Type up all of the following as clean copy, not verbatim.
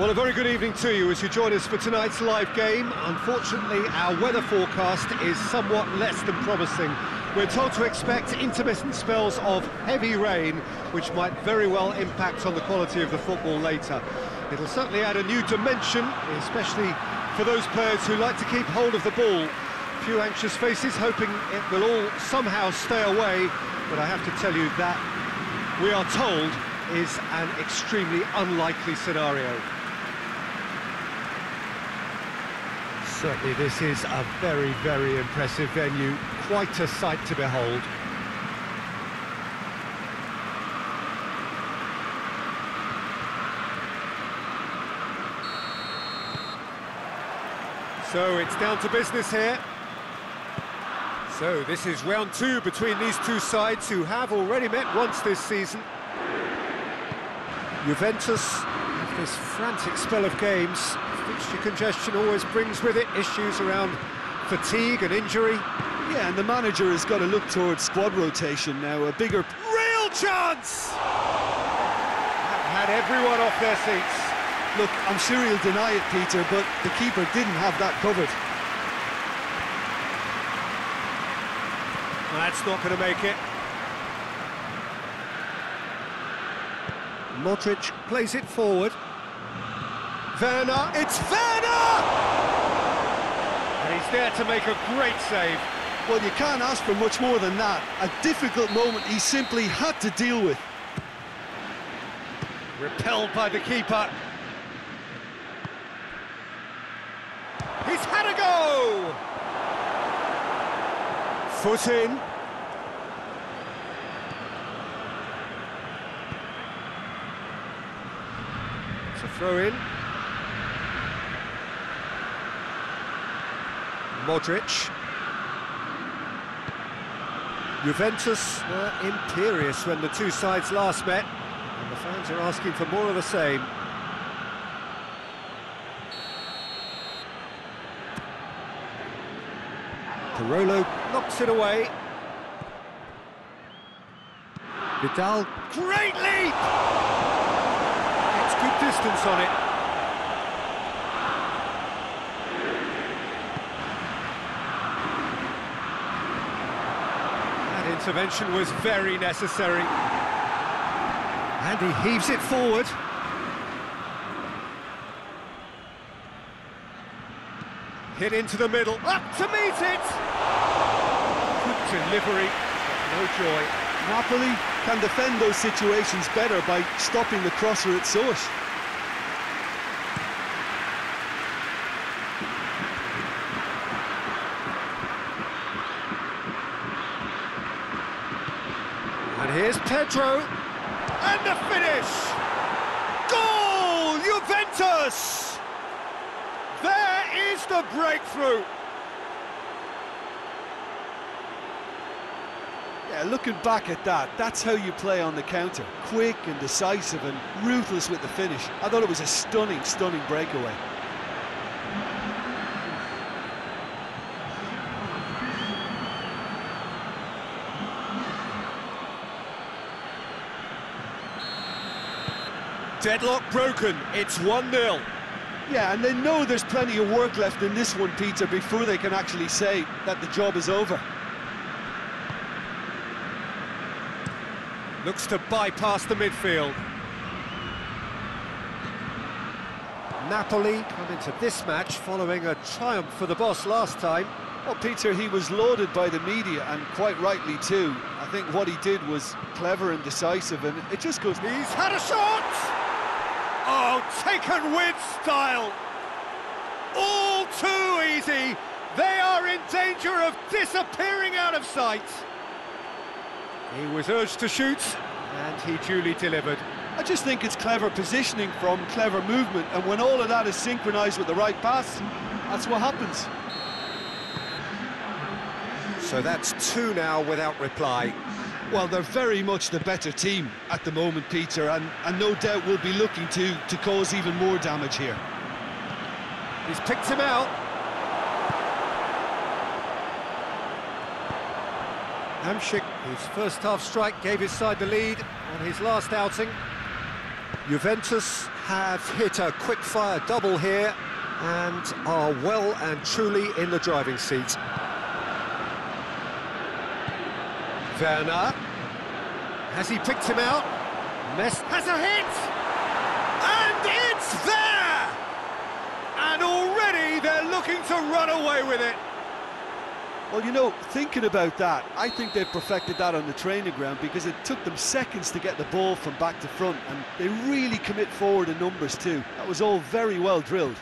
Well, a very good evening to you as you join us for tonight's live game. Unfortunately, our weather forecast is somewhat less than promising. We're told to expect intermittent spells of heavy rain, which might very well impact on the quality of the football later. It'll certainly add a new dimension, especially for those players who like to keep hold of the ball. A few anxious faces hoping it will all somehow stay away, but I have to tell you that we are told is an extremely unlikely scenario. Certainly this is a very, very impressive venue, quite a sight to behold. So it's down to business here. So this is round two between these two sides who have already met once this season. Juventus, after this frantic spell of games, fixture congestion always brings with it issues around fatigue and injury. Yeah, and the manager has got to look towards squad rotation now, a bigger... Real chance! That had everyone off their seats. Look, I'm sure he'll deny it, Peter, but the keeper didn't have that covered. That's not going to make it. Modric plays it forward. Werner, it's Werner! And he's there to make a great save. Well, you can't ask for much more than that. A difficult moment he simply had to deal with. Repelled by the keeper. He's had a go! Foot in. It's a throw in. Modric. Juventus were imperious when the two sides last met, and the fans are asking for more of the same. Parolo knocks it away. Vidal, great leap! It's good distance on it. That intervention was very necessary. And he heaves it forward. Hit into the middle, up to meet it! Good delivery, but no joy. Napoli can defend those situations better by stopping the crosser at source. And here's Pedro, and the finish! Goal, Juventus! There is the breakthrough! Yeah, looking back at that, that's how you play on the counter. Quick and decisive and ruthless with the finish. I thought it was a stunning, stunning breakaway. Deadlock broken, it's 1-0. Yeah, and they know there's plenty of work left in this one, Peter, before they can actually say that the job is over. Looks to bypass the midfield. Napoli come into this match following a triumph for the boss last time. Well, Peter, he was lauded by the media, and quite rightly too. I think what he did was clever and decisive, and it just goes... He's had a shot! Oh, taken with style! All too easy! They are in danger of disappearing out of sight! He was urged to shoot, and he duly delivered. I just think it's clever positioning from clever movement, and when all of that is synchronised with the right pass, that's what happens. So that's two now without reply. Well, they're very much the better team at the moment, Peter, and no doubt will be looking to cause even more damage here. He's picked him out. Hamšík, whose first half strike gave his side the lead on his last outing. Juventus have hit a quick-fire double here and are well and truly in the driving seat. Werner. Has he picked him out? Messi has a hit! And it's there! And already they're looking to run away with it. Well, you know, thinking about that, I think they've perfected that on the training ground because it took them seconds to get the ball from back to front, and they really commit forward in numbers too. That was all very well drilled.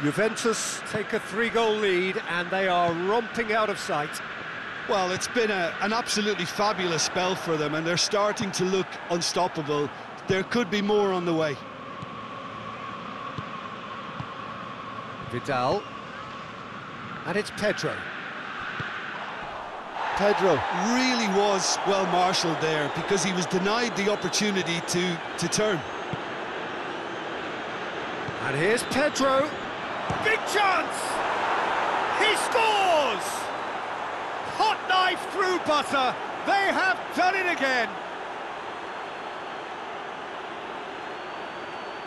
Juventus take a 3-goal lead and they are romping out of sight. Well, it's been an absolutely fabulous spell for them, and they're starting to look unstoppable. There could be more on the way. Vidal. And it's Pedro. Pedro really was well marshalled there because he was denied the opportunity to turn. And here's Pedro. Big chance! He scores! Hot knife through butter. They have done it again.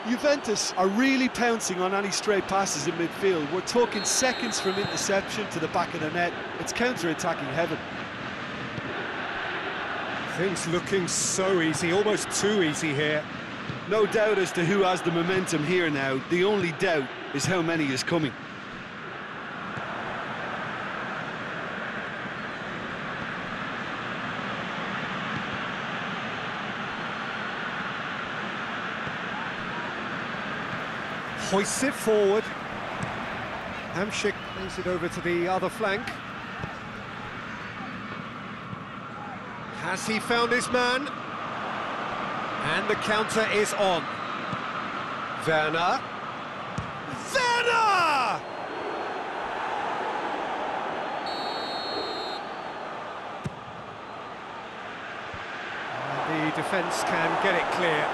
Juventus are really pouncing on any stray passes in midfield. We're talking seconds from interception to the back of the net. It's counter-attacking heaven. Things looking so easy, almost too easy here. No doubt as to who has the momentum here now. The only doubt is how many is coming. Hoists it forward. Hamšík plays it over to the other flank. Has he found his man? And the counter is on. Werner. Werner! And the defence can get it clear.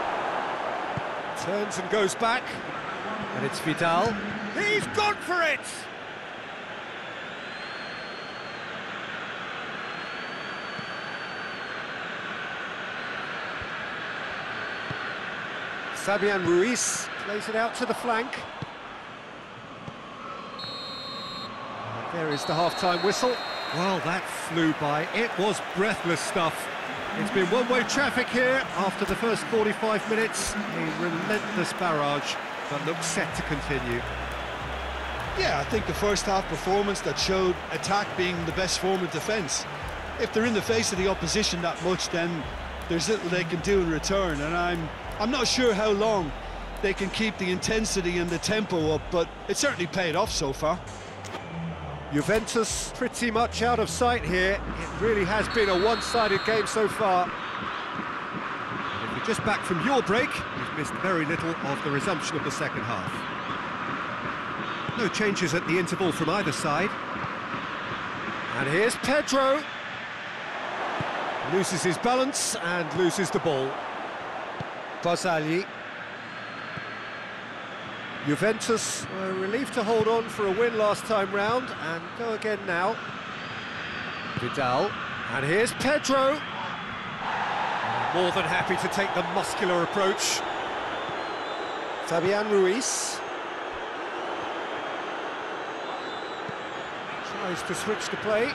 Turns and goes back. And it's Vidal. He's gone for it! Fabian Ruiz plays it out to the flank. And there is the half-time whistle. Well, that flew by. It was breathless stuff. It's been one-way traffic here after the first 45 minutes. A relentless barrage that looks set to continue. Yeah, I think the first half performance that showed attack being the best form of defence. If they're in the face of the opposition that much, then there's little they can do in return, and I'm not sure how long they can keep the intensity and the tempo up, but it certainly paid off so far. Juventus pretty much out of sight here. It really has been a one-sided game so far. And if you're just back from your break, you've missed very little of the resumption of the second half. No changes at the interval from either side. And here's Pedro. Loses his balance and loses the ball. Barzagli. Juventus were relieved to hold on for a win last time round and go again now. Vidal. And here's Pedro. More than happy to take the muscular approach. Fabian Ruiz. Tries to switch the play.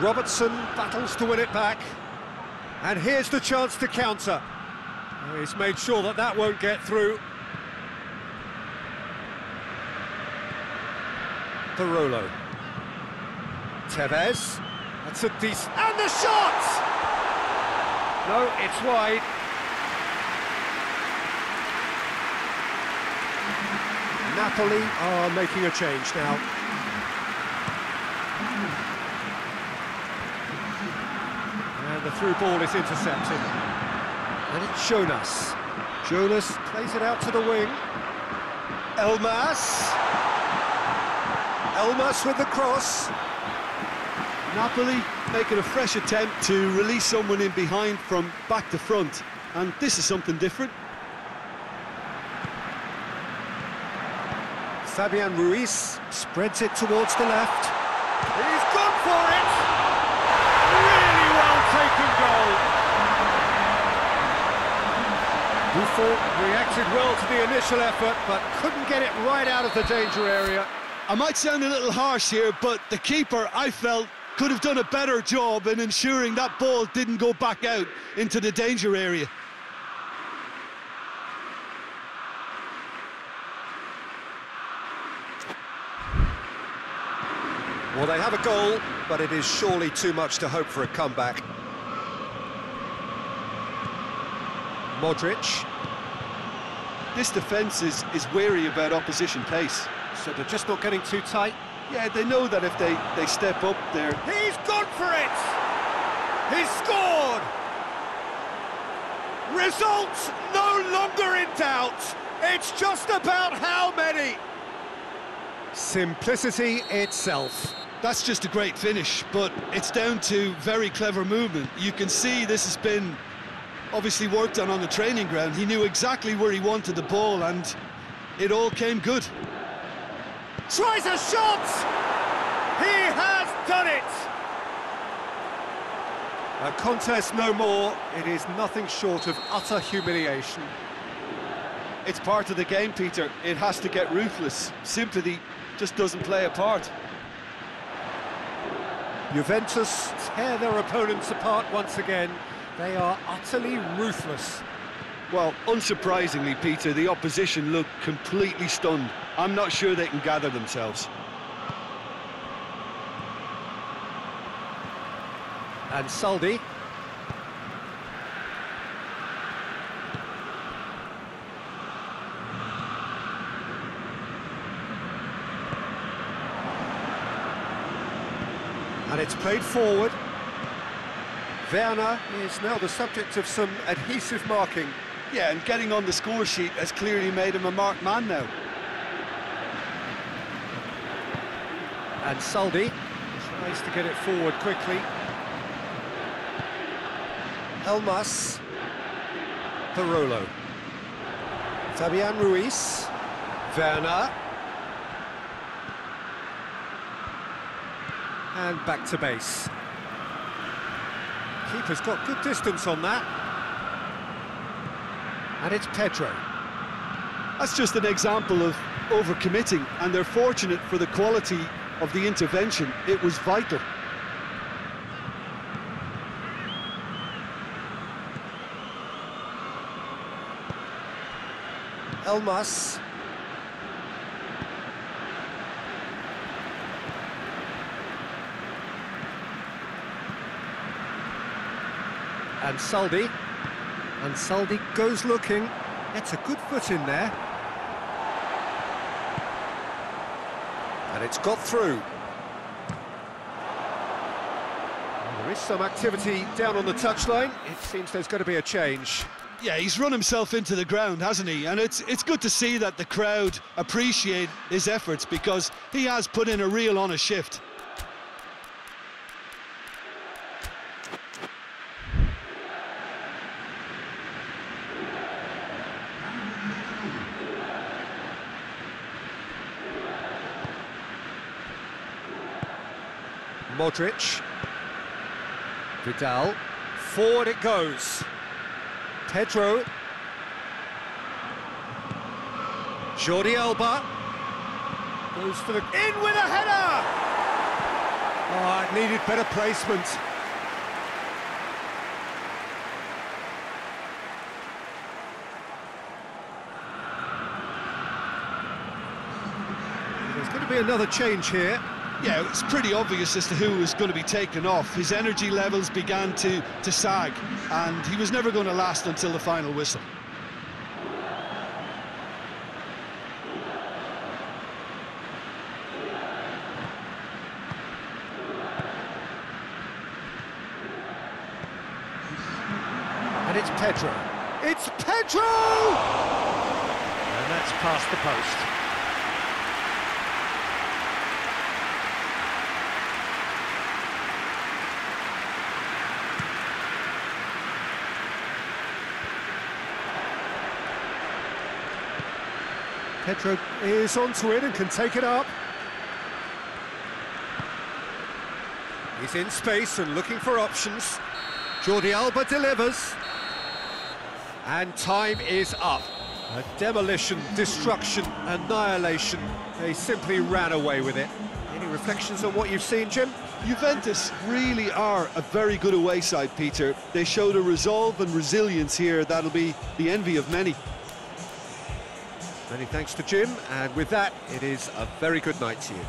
Robertson battles to win it back. And here's the chance to counter. He's made sure that that won't get through. Barolo. Tevez. That's a decent... And the shot! No, it's wide. Napoli are making a change now. And the through ball is intercepted. And it's Jonas. Jonas plays it out to the wing. Elmas. Elmas with the cross. Napoli making a fresh attempt to release someone in behind from back to front, and this is something different. Fabian Ruiz spreads it towards the left. He's gone for it! Really well taken goal. careful, reacted well to the initial effort, but couldn't get it right out of the danger area. I might sound a little harsh here, but the keeper, I felt, could have done a better job in ensuring that ball didn't go back out into the danger area. Well, they have a goal, but it is surely too much to hope for a comeback. Modric. This defence is wary about opposition pace. So they're just not getting too tight. Yeah, they know that if they step up there... He's gone for it! He's scored! Results no longer in doubt. It's just about how many. Simplicity itself. That's just a great finish, but it's down to very clever movement. You can see this has been obviously worked on the training ground. He knew exactly where he wanted the ball, and it all came good. Tries a shot! He has done it! A contest no more. It is nothing short of utter humiliation. It's part of the game, Peter. It has to get ruthless. Sympathy just doesn't play a part. Juventus tear their opponents apart once again. They are utterly ruthless. Well, unsurprisingly, Peter, the opposition look completely stunned. I'm not sure they can gather themselves. And Saldi. And it's played forward. Werner is now the subject of some adhesive marking. Yeah, and getting on the score sheet has clearly made him a marked man now. And Saldi tries to get it forward quickly. Elmas. Parolo. Fabian Ruiz. Werner. And back to base. Keeper's got good distance on that. And it's Pedro. That's just an example of overcommitting, and they're fortunate for the quality of the intervention. It was vital. Elmas. And Saldi. And Saldi goes looking. Gets a good foot in there. And it's got through. Well, there is some activity down on the touchline. It seems there's going to be a change. Yeah, he's run himself into the ground, hasn't he? And it's good to see that the crowd appreciate his efforts, because he has put in a real honest shift. Modric. Vidal. Forward it goes. Pedro. Jordi Alba. Goes for the... In with a header! Oh, it needed better placement. There's going to be another change here. Yeah, it's pretty obvious as to who was going to be taken off. His energy levels began to sag, and he was never going to last until the final whistle. And it's Pedro. It's Pedro! And that's past the post. Pedro is onto it and can take it up. He's in space and looking for options. Jordi Alba delivers. And time is up. A demolition, destruction, annihilation. They simply ran away with it. Any reflections on what you've seen, Jim? Juventus really are a very good away side, Peter. They showed a resolve and resilience here that'll be the envy of many. Many thanks to Jim, and with that, it is a very good night to you.